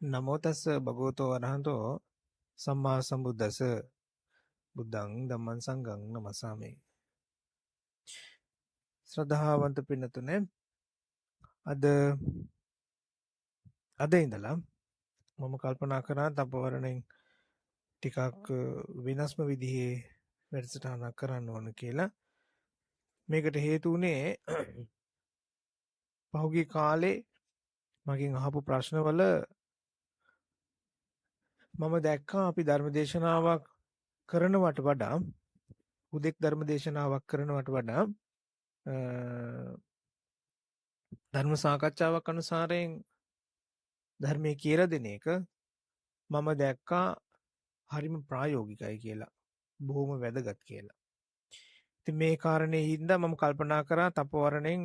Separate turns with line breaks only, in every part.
නමෝ තස්ස භගවතෝ අරහතෝ සම්මා සම්බුද්දස්ස බුද්ධං ධම්මං සංඝං නමස්සාමි. ශ්‍රද්ධාවන්ත පින්නතුනේ, අද ඉඳලා මම කල්පනා කරා තපවරණෙන් ටිකක් වෙනස්ම විදිහේ වැඩසටහනක් කරන්න ඕන කියලා. මේකට හේතු උනේ පහුගිය කාලේ මගෙන් අහපු ප්‍රශ්නවල මම දැක්කා අපි ධර්මදේශනාවක් කරනවට වඩා හුදෙක් ධර්මදේශනාවක් කරනවට වඩා ධර්ම සාකච්ඡාවක් අනුසාරයෙන් ධර්මයේ කියලා දෙන එක මම දැක්කා හරිම ප්‍රායෝගිකයි කියලා. බොහොම වැදගත් කියලා. ඉතින් මේ කාරණේ හින්දා මම කල්පනා කරා තපවරණෙන්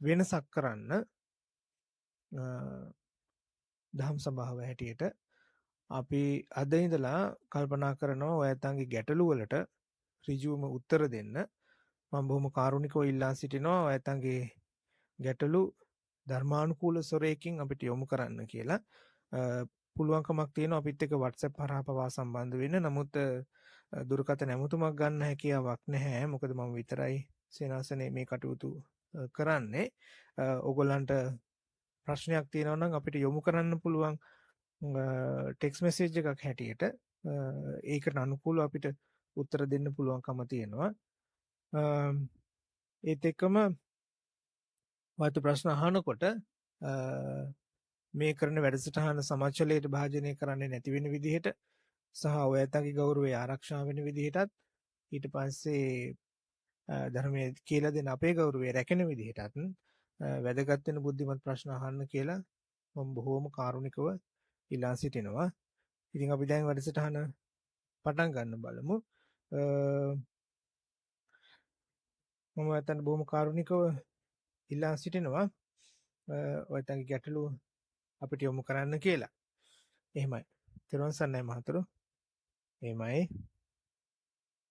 වෙනසක් කරන්න දහම් සභාව හැටියට අපි අද ඉඳලා කල්පනා කරනවා ඔයයන්ගේ ගැටලු වලට ඍජුවම උත්තර දෙන්න. මම බොහොම කාරුණිකව ඉල්ලා සිටිනවා ඔයයන්ගේ ගැටලු ධර්මානුකූල ස්වරයකින් අපිට යොමු කරන්න කියලා. පුළුවන්කමක් තියෙනවා අපිත් එක්ක WhatsApp හරහා පවා සම්බන්ධ වෙන්න. නමුත් දුරකථන ඇමතුමක් ගන්න හැකියාවක් නැහැ. මොකද මම විතරයි සේනාසනේ මේ කටයුතු කරන්නේ. ඕගොල්ලන්ට ප්‍රශ්නයක් තියෙනවා නම් අපිට යොමු කරන්න පුළුවන් ටෙක්ස්ට් මෙසේජ් එකක් හැටියට. ඒකට අනුකූලව අපිට උත්තර දෙන්න පුළුවන්කම තියෙනවා. ඒත් එක්කම වාතු ප්‍රශ්න අහනකොට මේ කරන වැඩසටහන සමාජලයට භාජනය කරන්නේ නැති වෙන විදිහට සහ ඔයයන්ගේ ගෞරවය ආරක්ෂා වෙන විදිහටත් ඊට පස්සේ ධර්මයේ කියලා දෙන අපේ ගෞරවය රැකෙන විදිහටත් වැදගත් වෙන බුද්ධිමත් ප්‍රශ්න අහන්න කියලා මම බොහෝම කාරුණිකව ඉල්ලා සිටිනවා. ඉතින් අපි දැන් වැඩසටහන පටන් ගන්න බලමු. මම නැතන බොහොම කාරුණිකව ඉල්ලා සිටිනවා ඔයයන්ගේ ගැටලු අපිට යොමු කරන්න කියලා. එහෙමයි. තෙරුවන් සරණයි මහතුරු. එහෙමයි.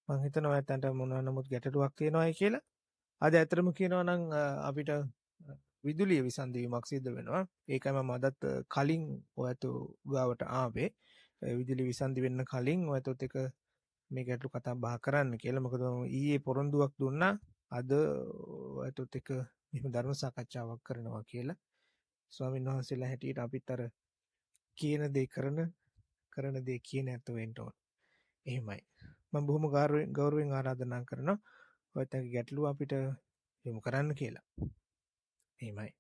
මම හිතනවා ඔයයන්ට මොනවා නමුත් ගැටලුවක් තියෙනවායි කියලා. අද ඇත්තටම කියනවා නම් අපිට විදුලිය විසන්දීමක් සිද්ධ වෙනවා. ඒකයි මම අදත් කලින් ඔයතු ගාවට ආවේ. විදුලිය විසන්දි වෙන්න කලින් ඔයතොත් එක මේ ගැටලු කතා බහ කරන්න කියලා. මොකද ඊයේ පොරොන්දුවක් දුන්නා. අද ඔයතොත් එක මෙහෙම ධර්ම සාකච්ඡාවක් කරනවා කියලා. ස්වාමීන් වහන්සේලා හැටියට අපිත් අර කියන දේ කරන දේ කියන ඇත්ත වෙන්න ඕන. එහෙමයි. මම බොහොම ගෞරවයෙන් ආරාධනා කරනවා ඔයත්ගේ ගැටලුව අපිට යොමු කරන්න කියලා. එහෙමයි.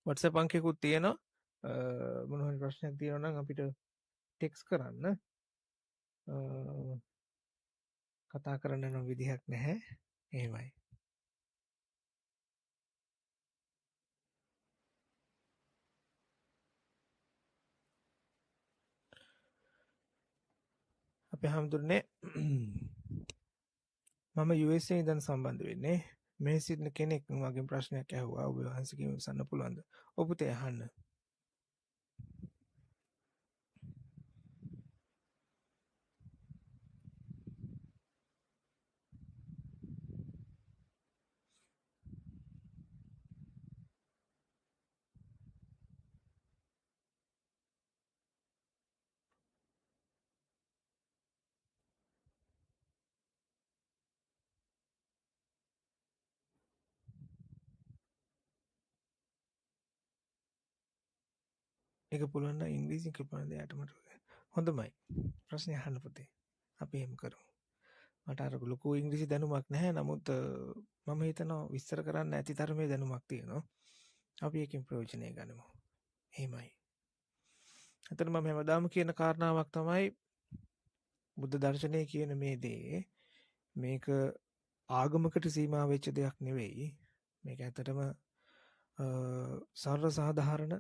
WhatsApp අංකයකුත් තියෙනවා. මොන හරි ප්‍රශ්නයක් තියෙනවා නම් අපිට ටෙක්ස්ට් කරන්න. කතා කරන්න නම් විදිහක් නැහැ. එහෙමයි. අපි හැමදෙන්නේ මම USA ඉඳන් සම්බන්ධ වෙන්නේ. මේ සිටින කෙනෙක් මගෙන් ප්‍රශ්නයක් ඇහුවා. ඔබ වහන්සේගෙන් විසන්න පුළුවන්ද? ඔබ පුතේ අහන්න. ඒක පුළුවන් නම් ඉංග්‍රීසියෙන් කියපන් දෙයට මට. හොඳමයි. ප්‍රශ්නේ අහන්න පුතේ. අපි එහෙම කරමු. මට අර ලොකු ඉංග්‍රීසි දැනුමක් නැහැ. නමුත් මම හිතනවා විස්තර කරන්න ඇති තරමේ දැනුමක් තියෙනවා. අපි එකකින් ප්‍රයෝජනය ගනිමු. එහෙමයි. අතන මම හැමදාම කියන කාරණාවක් තමයි බුද්ධ දර්ශනය කියන මේ දේ මේක ආගමකට සීමා වෙච්ච දෙයක් නෙවෙයි. මේක ඇත්තටම සර්ව සාධාරණ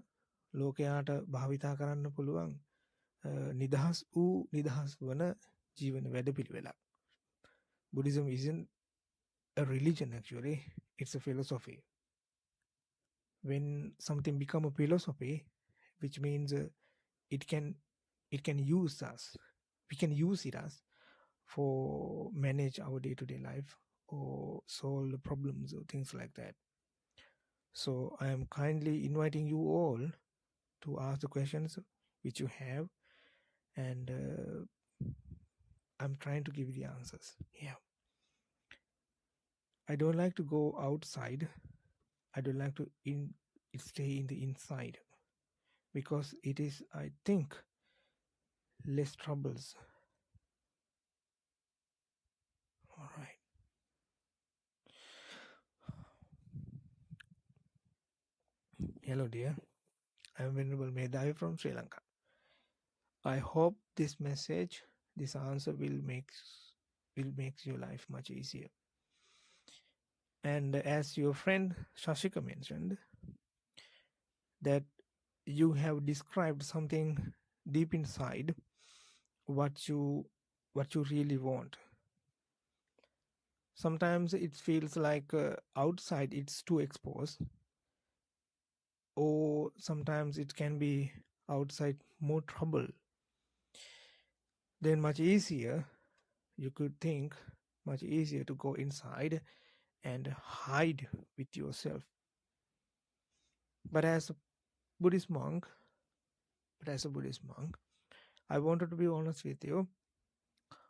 ලෝකයාට භාවිතා කරන්න පුළුවන් නිදහස් වන ජීවන වැඩපිළිවෙලක්. Buddhism isn't a religion actually, it's a philosophy. When something become a philosophy, which means it can use us, we can use it as for manage our day-to-day life, or solve the problems or things like that. So I am kindly inviting you all to ask the questions which you have, and I'm trying to give you the answers. Yeah. I don't like to go outside. I don't like to stay in the inside, because it is, I think, less troubles. All right. Hello, dear. I'm Venerable Medhavi from Sri Lanka. I hope this message, this answer will make your life much easier. And as your friend Shashika mentioned, that you have described something deep inside, what you really want. Sometimes it feels like outside it's too exposed, or sometimes it can be outside more trouble. Then much easier, you could think, much easier to go inside and hide with yourself. But as a Buddhist monk, I wanted to be honest with you.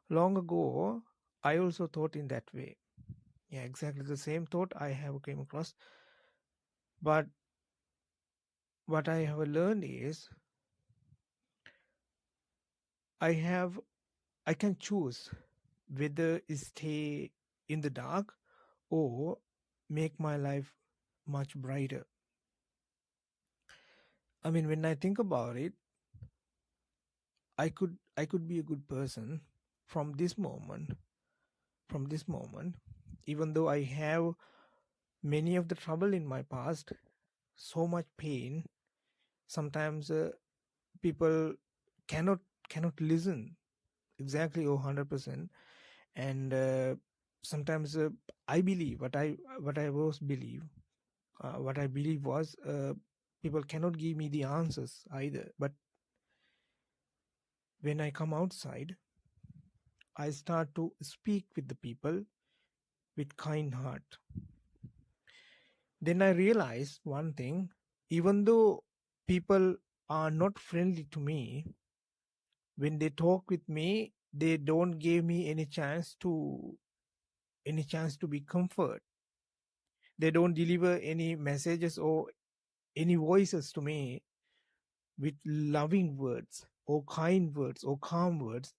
Long ago, I also thought in that way. Yeah, exactly the same thought I have came across. But what I have learned is I can choose whether stay in the dark or make my life much brighter. I mean, when I think about it, I could be a good person from this moment, even though I have many of the trouble in my past, so much pain. Sometimes people cannot listen exactly or 100%, and sometimes I believe what I believe was people cannot give me the answers either. But when I come outside, I start to speak with the people with kind heart. Then I realize one thing: even though people are not friendly to me, when they talk with me, they don't give me any chance to be comfort. They don't deliver any messages or any voices to me with loving words or kind words or calm words.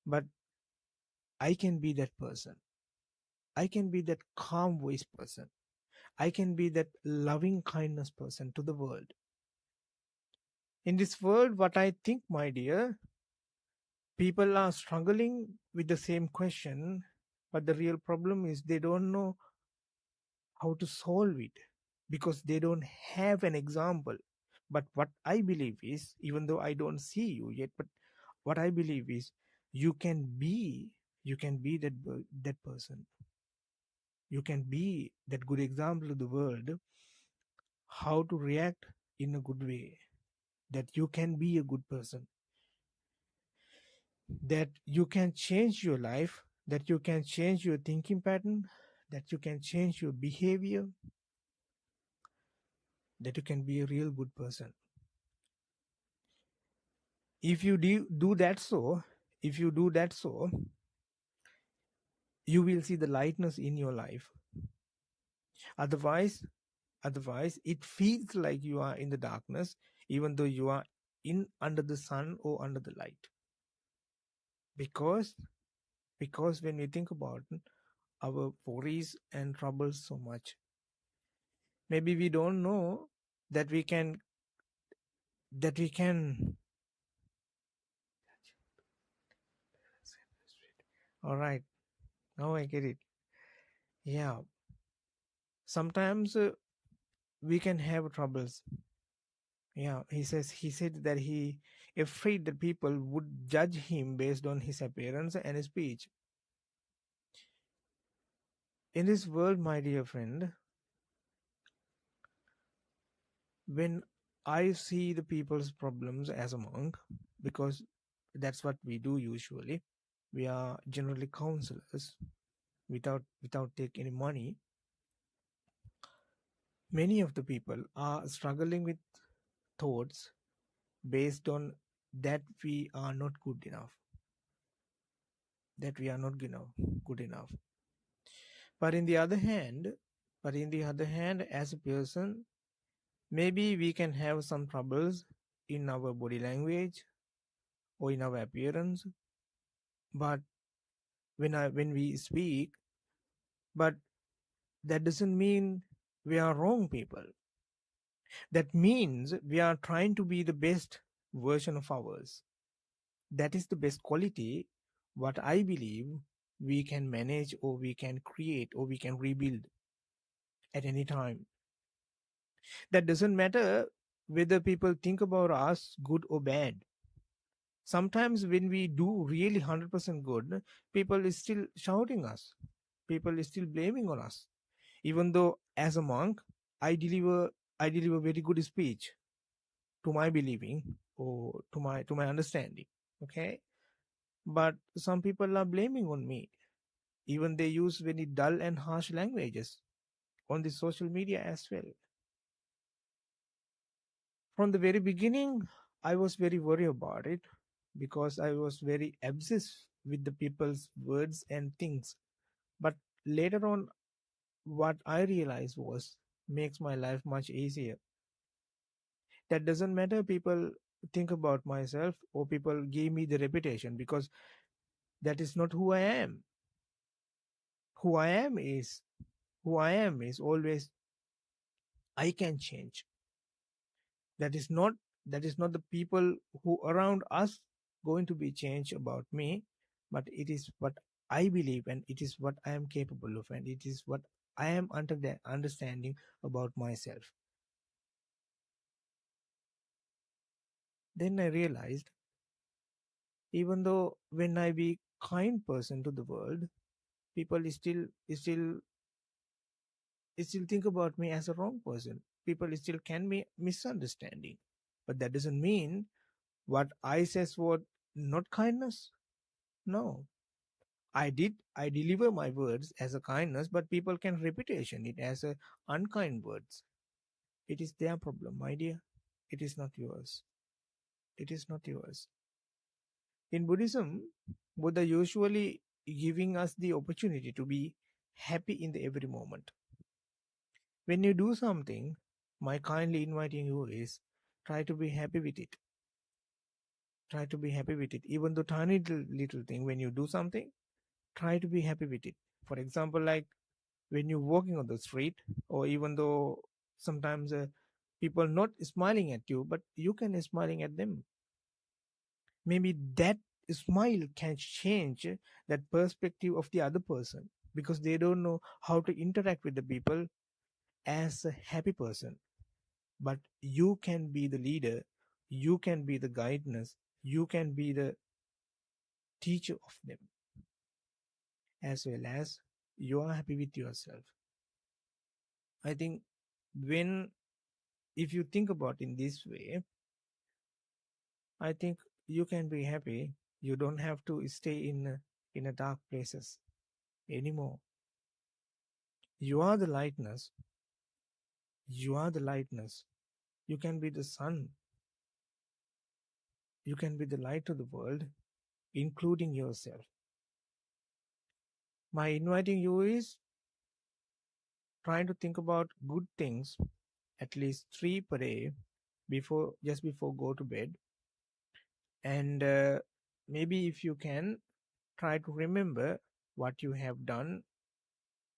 But I can be that person. I can be that calm voice person. I can be that loving kindness person to the world. In this world, what I think, my dear, people are struggling with the same question, but the real problem is they don't know how to solve it because they don't have an example. But what I believe is, even though I don't see you yet, but what I believe is you can be that person. You can be that good example to the world, how to react in a good way, that you can be a good person, that you can change your life, that you can change your thinking pattern, that you can change your behavior, that you can be a real good person. If you do that so, you will see the lightness in your life. Otherwise it feels like you are in the darkness, even though you are under the sun or under the light. Because when we think about our worries and troubles so much, maybe we don't know that we can all right, now I get it. Yeah, sometimes we can have troubles. Yeah, he said that he afraid that people would judge him based on his appearance and his speech. In this world, my dear friend, when I see the people's problems as a monk, because that's what we do usually, we are generally counselors. without take any money. Many of the people are struggling with thoughts based on that we are not good enough, that we are not good enough. But in the other hand, as a person, maybe we can have some troubles in our body language or in our appearance. But when we speak, but that doesn't mean we are wrong people. That means we are trying to be the best version of ours. That is the best quality what I believe we can manage, or we can create, or we can rebuild at any time. That doesn't matter whether people think about us good or bad. Sometimes when we do really 100% good, people is still shouting us. People is still blaming on us. Even though as a monk, I deliver very good speech to my believing, or to my understanding. Okay. But some people are blaming on me. Even they use very dull and harsh languages on the social media as well. From the very beginning, I was very worried about it, because I was very obsessed with the people's words and things. But later on, what I realized was makes my life much easier. That doesn't matter people think about myself, or people give me the reputation, because that is not who I am. Who I am is always I can change. That is not the people who around us going to be changed about me, but it is what I believe, and it is what I am capable of, and it is what I am understanding about myself. Then I realized, even though when I be kind person to the world, people still think about me as a wrong person. People still can be misunderstanding. But that doesn't mean what I says was not kindness. No. I deliver my words as a kindness, but people can reputation it as a unkind words. It is their problem, my dear. It is not yours. It is not yours. In Buddhism, Buddha usually giving us the opportunity to be happy in the every moment. When you do something, my kindly inviting you is try to be happy with it. Try to be happy with it. Even the tiny little thing, when you do something, try to be happy with it. For example, like when you're walking on the street, or even though sometimes people not smiling at you, but you can smiling at them. Maybe that smile can change that perspective of the other person, because they don't know how to interact with the people as a happy person. But you can be the leader, you can be the guidance, you can be the teacher of them, as well as you are happy with yourself. I think when if you think about in this way, I think you can be happy. You don't have to stay in a dark places anymore. You are the lightness. You are the lightness. You can be the sun. You can be the light to the world, including yourself. My inviting you is trying to think about good things, at least 3 per day, just before go to bed. And maybe if you can, try to remember what you have done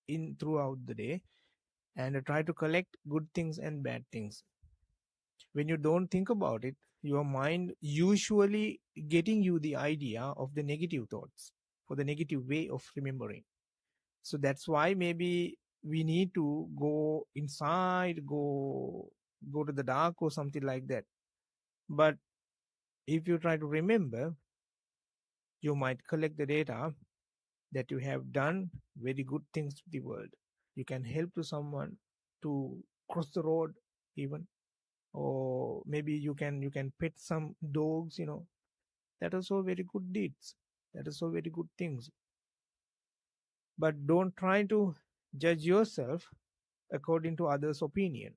in throughout the day, and try to collect good things and bad things. When you don't think about it, your mind usually getting you the idea of the negative thoughts, for the negative way of remembering. So that's why maybe we need to go inside, go to the dark or something like that. But if you try to remember, you might collect the data that you have done very good things to the world. You can help to someone to cross the road even, or maybe you can pet some dogs. That are so very good deeds. That are so very good things. But don't try to judge yourself according to others' opinion.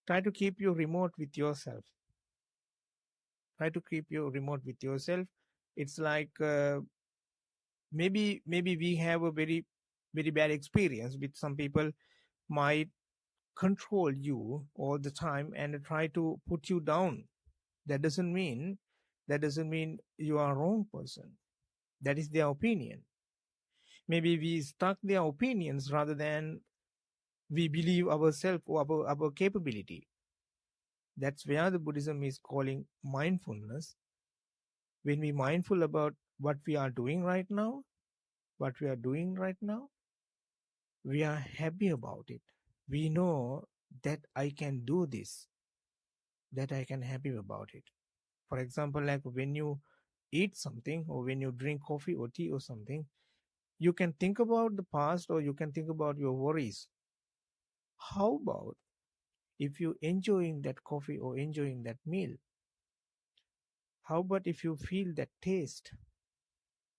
Try to keep your remote with yourself. Try to keep your remote with yourself. It's like maybe we have a very bad experience with some people might control you all the time and try to put you down. That doesn't mean you are a wrong person. That is their opinion. Maybe we stuck their opinions rather than we believe ourselves or our capability. That's where the Buddhism is calling mindfulness. When we mindful about what we are doing right now, we are happy about it. We know that I can do this, that I can happy about it. For example, like when you eat something or when you drink coffee or tea or something, you can think about the past or you can think about your worries. How about if you enjoying that coffee or enjoying that meal? How about if you feel that taste?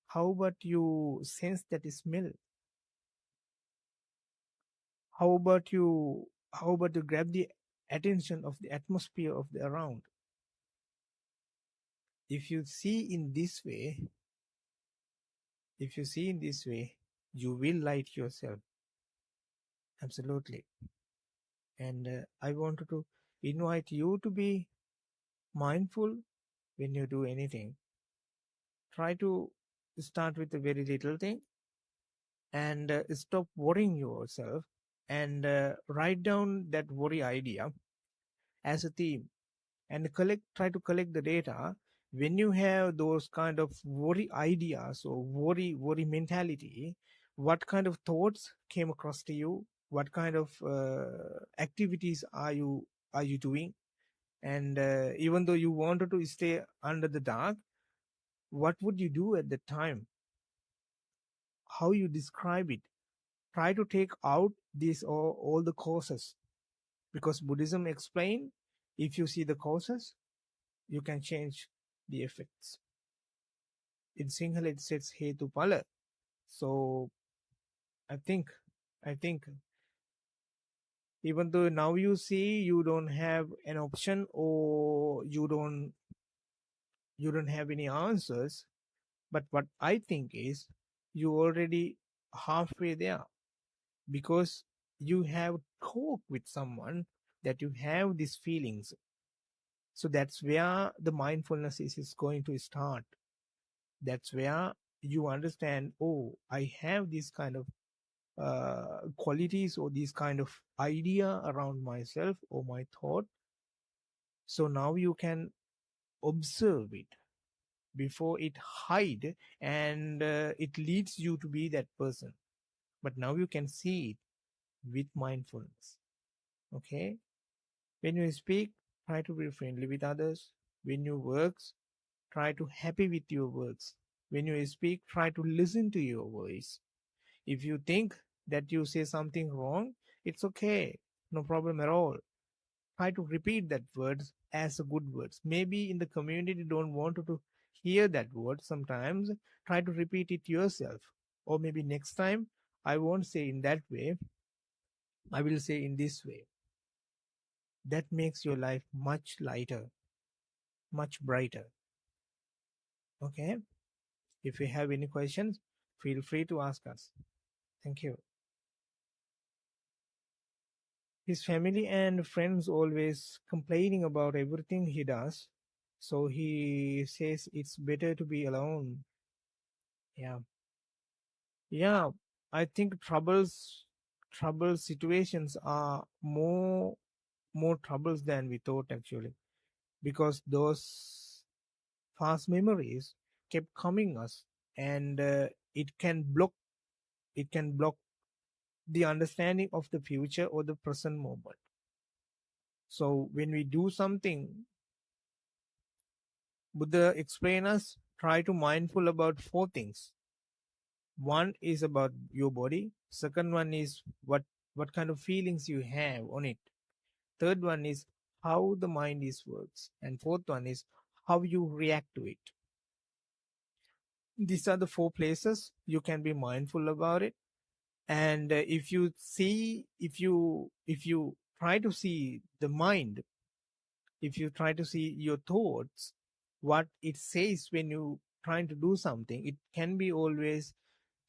How about you sense that smell? How about you grab the attention of the atmosphere of the around? If you see in this way, you will light yourself. Absolutely. And I wanted to invite you to be mindful when you do anything. Try to start with a very little thing and stop worrying yourself and write down that worry idea as a theme and try to collect the data. When you have those kind of worry ideas or worry mentality, what kind of thoughts came across to you? What kind of activities are you doing? And even though you wanted to stay under the dark, what would you do at the time? How you describe it? Try to take out these all the causes, because Buddhism explain, if you see the causes, you can change the effects. In Sinhala it says hetu pala. So I think even though now you see you don't have an option or you don't have any answers, but what I think is you already halfway there, because you have talked with someone that you have these feelings. So that's where the mindfulness is going to start. That's where you understand, oh, I have this kind of qualities or this kind of idea around myself or my thought. So now you can observe it before it hide and it leads you to be that person. But now you can see it with mindfulness. Okay? When you speak, try to be friendly with others. When you work, try to happy with your words. When you speak, try to listen to your voice. If you think that you say something wrong, it's okay. No problem at all. Try to repeat that words as a good words. Maybe in the community don't want to hear that word sometimes. Try to repeat it yourself. Or maybe next time, I won't say in that way. I will say in this way. That makes your life much lighter, much brighter. Okay? If you have any questions, feel free to ask us. Thank you. His family and friends always complaining about everything he does. So he says it's better to be alone. Yeah. Yeah. I think trouble situations are more troubles than we thought actually. Because those fast memories kept coming us, and it can block the understanding of the future or the present moment. So when we do something, Buddha explain us, try to mindful about 4 things. One is about your body. Second one is what kind of feelings you have on it. Third one is how the mind is works. And fourth one is how you react to it. These are the 4 places you can be mindful about it. And if you try to see the mind, if you try to see your thoughts, what it says when you trying to do something, it can be always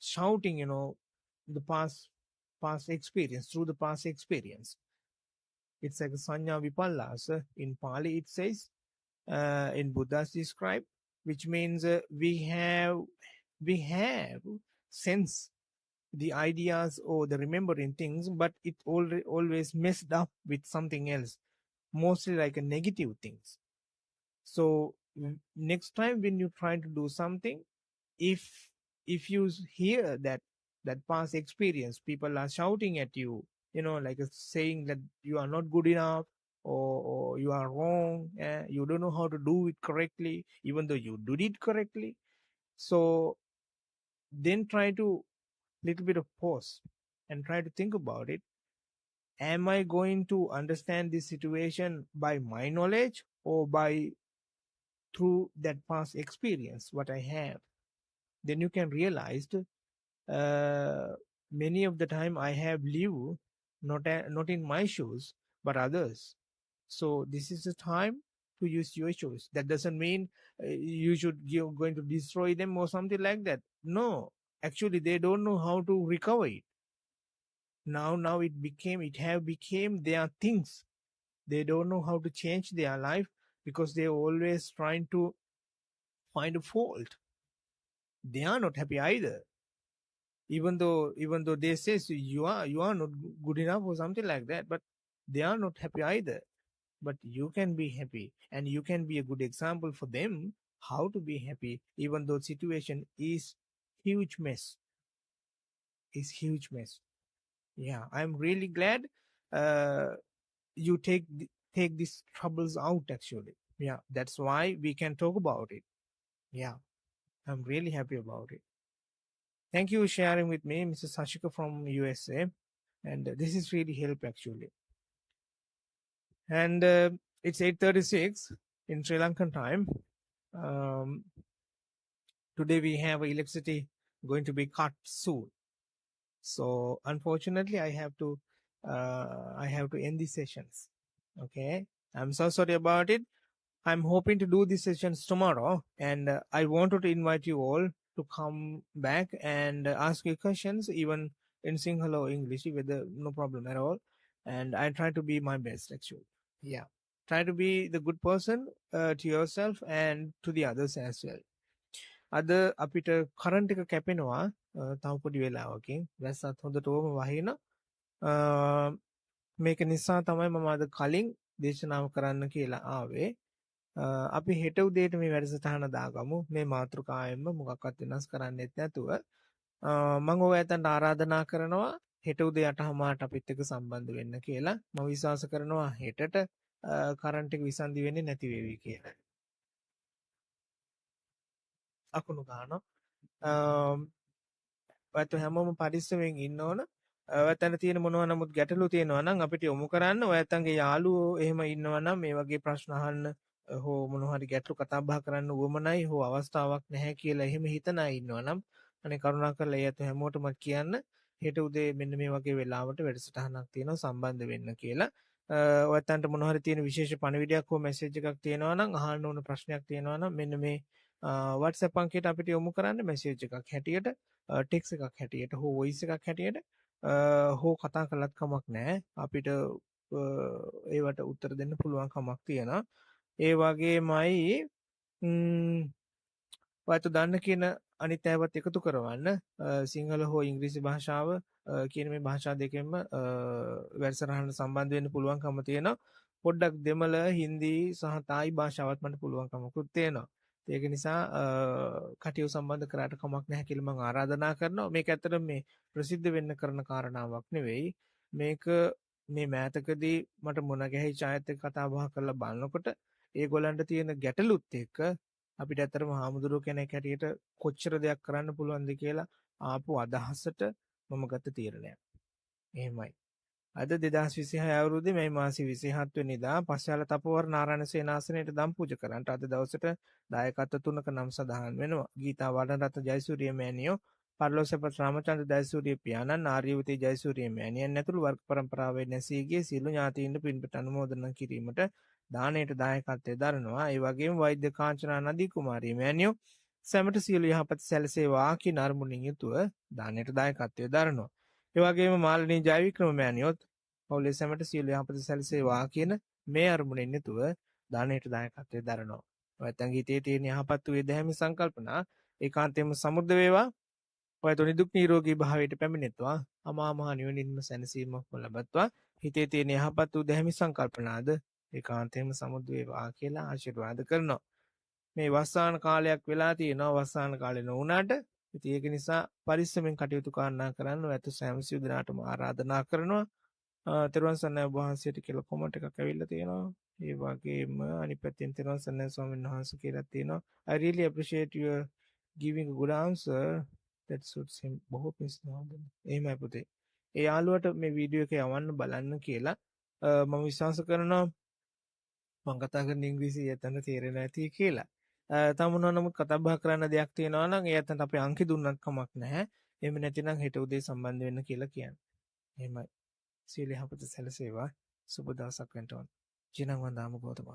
shouting, the past experience, through the past experience. It's like a sanya vipallasa. In Pali it says, in Buddha's describe, which means we have sense the ideas or the remembering things, but it always messed up with something else, mostly like a negative things. So next time when you try to do something, if you hear that past experience, people are shouting at you, like saying that you are not good enough, or you are wrong, you don't know how to do it correctly, even though you did it correctly. So then try to little bit of pause and try to think about it. Am I going to understand this situation by my knowledge, or by through that past experience what I have? Then you can realize many of the time I have lived not in my shoes but others. So this is the time to use your shoes. That doesn't mean you should going to destroy them or something like that. No, actually they don't know how to recover it. Now it have became their things. They don't know how to change their life because they're always trying to find a fault. They are not happy either. Even though they say, so you are not good enough or something like that, but they are not happy either. But you can be happy, and you can be a good example for them how to be happy, even though situation is huge mess. Yeah, I'm really glad you take these troubles out actually. Yeah, that's why we can talk about it. Yeah, I'm really happy about it. Thank you for sharing with me, Mrs. Sashika from USA. And this is really help actually. And it's 8:36 in Sri Lankan time. Um, today we have electricity going to be cut soon. So unfortunately, I have to end the sessions. Okay, I'm so sorry about it. I'm hoping to do these sessions tomorrow, and I wanted to invite you all to come back and ask your questions, even in Sinhala or English, whether no problem at all. And I try to be my best, actually. Yeah, try to be the good person to yourself and to the others as well. අද අපිට current එක කැපෙනවා තව පොඩි වෙලාවකින් වැස්සත් හොඳටම වහින මේක නිසා තමයි මම අද කලින් දේශනාව කරන්න කියලා ආවේ. අපි හෙට උදේට මේ වැඩසටහන දාගමු මේ මාතෘකාවෙන්ම මොකක්වත් වෙනස් කරන්නෙත් නැතුව. මම ඔයයන්ට ආරාධනා කරනවා හෙට උදේ 8:00ට අපිත් එක්ක සම්බන්ධ වෙන්න කියලා. මම විශ්වාස කරනවා හෙටට කරන්ට් එක විසන්දි වෙන්නේ නැති වෙවි කියලා. අකුණු ගන්නවා. ඔයත් හැමෝම පරිස්සමෙන් ඉන්න ඕන. ඔයයන්ට තියෙන මොනවා නමුත් ගැටලු තියෙනවා නම් අපිට යොමු කරන්න. ඔයයන්ගේ යාළුවෝ එහෙම ඉන්නවා නම් මේ වගේ ප්‍රශ්න අහන්න හෝ මොනවා හරි ගැටලු කතා බහ කරන්න උවමනයි හෝ අවස්ථාවක් නැහැ කියලා එහෙම හිතන අය ඉන්නවා නම් අනේ කරුණාකරලා ඒත් හැමෝටම කියන්න හෙට උදේ මෙන්න මේ වගේ වෙලාවට වැඩසටහනක් තියෙනවා සම්බන්ධ වෙන්න කියලා. ඔයයන්ට මොනවා හරි තියෙන විශේෂ පණිවිඩයක් හෝ මැසේජ් එකක් තියෙනවා නම් අහන්න ඕන ප්‍රශ්නයක් තියෙනවා නම් මෙන්න මේ WhatsApp අංකයට අපිට යොමු කරන්න මැසේජ් එකක් හැටියට ටෙක්ස් එකක් හැටියට හෝ වොයිස් එකක් හැටියට හෝ කතා කළත් කමක් නැහැ. අපිට ඒවට උත්තර දෙන්න පුළුවන් කමක් තියෙනවා. ඒ වගේමයි ඔයත් දන්න කියන අනිත් අයවත් එකතු කරවන්න සිංහල හෝ ඉංග්‍රීසි භාෂාව කියන මේ භාෂා දෙකෙන්ම වැඩසටහනට සම්බන්ධ වෙන්න පුළුවන්කම තියෙනවා. පොඩ්ඩක් දෙමළ හින්දි සහ තායි භාෂාවත් මට පුළුවන්කමකුත් තියෙනවා. ඒක නිසා කටියු සම්බන්ධ කරාට කමක් නැහැ කියලා මම ආරාධනා කරනවා. මේක ඇත්තටම මේ ප්‍රසිද්ධ වෙන්න කරන කාරණාවක් නෙවෙයි. මේක මේ මෑතකදී මට මොන ගැහිච්ච ආයත් එක්ක කතා බහ කරලා බලනකොට ඒගොල්ලන්ට තියෙන ගැටලුත් එක්ක අපිට ඇත්තටම හාමුදුරුවෝ කෙනෙක් හැටියට කොච්චර දෙයක් කරන්න පුළුවන්ද කියලා ආපු අදහසට මම ගත්ත තීරණයක්. එහෙමයි. අද 2026 අවුරුද්දේ මේ මාසේ 27 වෙනිදා පස්යාල තපෝවර නාරායණ සේනාසනයට දම් පූජා කරන්නට අද දවසට දායකත්ව තුනක නම් සඳහන් වෙනවා. ගීතා වඩනරත්න ජයසූරිය මෑණියෝ, පර්ලෝසපත් රාමචන්ද්‍ර ජයසූරිය පියාණන්, ආර්යවතී ජයසූරිය මෑණියන් ඇතුළු වර්ග පරම්පරාවේ නැසී ගිය සියලු ඥාතීන්ට පින්පත අනුමෝදන් කිරීමට දානයට දායකත්වයේ දරනවා. ඒ වගේම වෛද්‍ය කාංචනා නදී කුමාරී මෑණියෝ සැමට සියලු යහපත සැලසේවා කියන අරමුණින් යුතුව දානයට දායකත්වයේ දරනවා. ඒ වගේම මාළනී ජයවික්‍රම මෑණියොත් පවුලේ සැමට සියලු යහපත සැලසේවා කියන මේ අරමුණින් යුතුව දානයට දායකත්වයේ දරනවා. ඔයයන් හිතේ තියෙන යහපත් වූ දෙහැමි සංකල්පනා ඒකාන්තයෙන්ම සමුර්ධ වේවා. ඔයතුනි දුක් නිරෝගී භාවයට පැමිණෙත්වා. අමා මහ නිවනින්ම සැනසීමක් ලබත්වා. හිතේ තියෙන යහපත් වූ දෙහැමි සංකල්පනාද ඒකාන්තයෙන්ම සමුර්ධ වේවා කියලා ආශිර්වාද කරනවා. මේ වස්සාන කාලයක් වෙලා තියෙනවා. වස්සාන කාලේ නොවුනාට ඉතින් ඒක නිසා පරිස්සමෙන් කටයුතු කරනා කරන්න ඔයත් සෑම සියලු දෙනාටම ආරාධනා කරනවා. තෙරුවන් සරණයි ඔබ වහන්සේට කියලා කොමන්ට් එකක් ඇවිල්ලා තියෙනවා. ඒ වගේම අනිත් පැත්තෙන් තෙරුවන් සරණයි ස්වාමීන් වහන්සේ කියලා තියෙනවා. I really appreciate your giving a good answer that suits him. බොහෝ පිස්නවද? එහෙමයි පුතේ. ඒ යාළුවට මේ වීඩියෝ එක යවන්න බලන්න කියලා මම විශ්වාස කරනවා. මම කතා කරන ඉංග්‍රීසි යතන තේරෙන්නේ නැති කියලා. තව මොනවා නමුත් කතා බහ කරන්න දෙයක් තියෙනවා නම් ඒ අතට අපි අංක දුන්නත් කමක් නැහැ. එහෙම නැතිනම් හෙට උදේ සම්බන්ධ වෙන්න කියලා කියන්නේ. එහෙමයි. සියලු යහපත සැලසේවා. සුබ දවසක් වෙන්න ඕන. ජීනන් වන්දාම ගෞතම